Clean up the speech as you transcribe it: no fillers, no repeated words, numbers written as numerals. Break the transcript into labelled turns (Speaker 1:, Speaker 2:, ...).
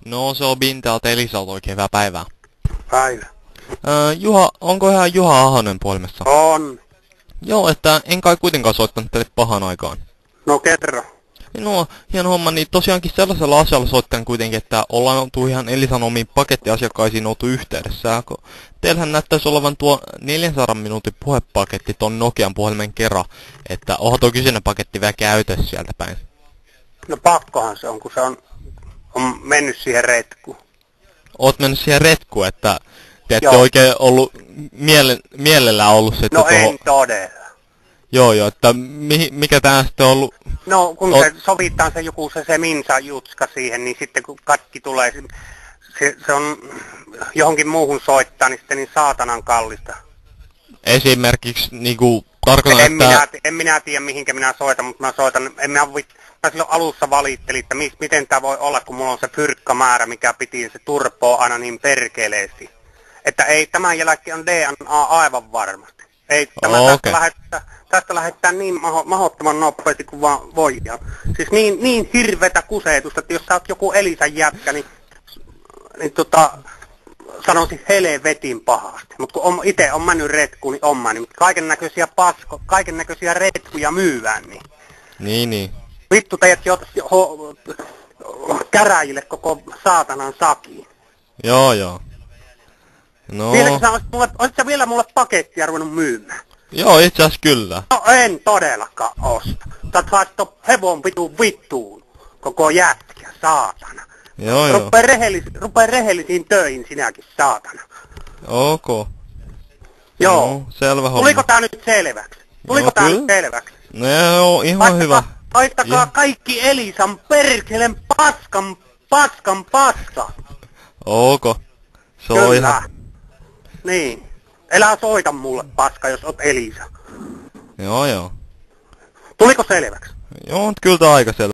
Speaker 1: No se on Bintealta Elisalta oikein hyvää päivää.
Speaker 2: Päivä.
Speaker 1: Juha, onko ihan Juha Ahonen puhelimessa?
Speaker 2: On.
Speaker 1: Joo, että en kai kuitenkaan soittanut teille pahan aikaan.
Speaker 2: No kerro.
Speaker 1: No, hieno homma, niin tosiaankin sellaisella asialla soittan kuitenkin, että ollaan oltu ihan Elisan omiin pakettiasiakkaisiin oltu yhteydessä. Teillähän näyttäisi olevan tuo 400 minuutin puhepaketti ton Nokian puhelimen kerran, että onhan tuo kyseinen paketti vielä käytössä sieltä päin.
Speaker 2: No pakkohan se on, kun se on mennyt siihen retkuun.
Speaker 1: Oot mennyt siihen retkuun, että te ette
Speaker 2: Joo.
Speaker 1: oikein ollut mielellään ollut se, että
Speaker 2: No en todella.
Speaker 1: Joo, että mikä tää sitten on ollut?
Speaker 2: No kun se sovitaan se joku se minsa jutska siihen, niin sitten kun katki tulee, se on johonkin muuhun soittaa, niin sitten niin saatanan kallista.
Speaker 1: Esimerkiksi niinku tarkoitan,
Speaker 2: En minä tiedä mihinkä minä soitan, mutta mä soitan, mä silloin alussa valittelin, että miten tää voi olla, kun mulla on se fyrkkamäärä, mikä piti se turpoa aina niin perkeleesti. Että ei, tämän jälkeen on DNA aivan varmasti. Ei tämä tästä lähettää niin mahdottoman nopeasti kuin vaan voidaan. Siis niin hirvetä kusetusta, että jos sä oot joku Elisan jätkä, niin sanoisin helvetin pahasti. Mutta kun itse on mennyt retkuun, niin on mennyt. Kaiken näköisiä retkuja myyvään, niin.
Speaker 1: Niin.
Speaker 2: Vittu teidät käräjille koko saatanan sakiin.
Speaker 1: Joo. No.
Speaker 2: Olit sä vielä mulle pakettia ruvennut myymään?
Speaker 1: Joo, itse asiassa kyllä.
Speaker 2: No en todellakaan osta. Sä saisit ton hevon vittuun koko jätkä, saatana.
Speaker 1: Joo.
Speaker 2: Rupee rehellisiin töihin sinäkin, saatana.
Speaker 1: Ok.
Speaker 2: Joo.
Speaker 1: No, selvä homma.
Speaker 2: Tuliko tää nyt selväksi? Nyt selväksi?
Speaker 1: No joo, ihan hyvä.
Speaker 2: Laittakaa kaikki Elisan perkelen paskan paska.
Speaker 1: Ok. Se on ihan.
Speaker 2: Niin. Elää soita mulle paska, jos oot Elisa.
Speaker 1: Joo.
Speaker 2: Tuliko selväksi?
Speaker 1: Joo, kyllä tää aika selvä.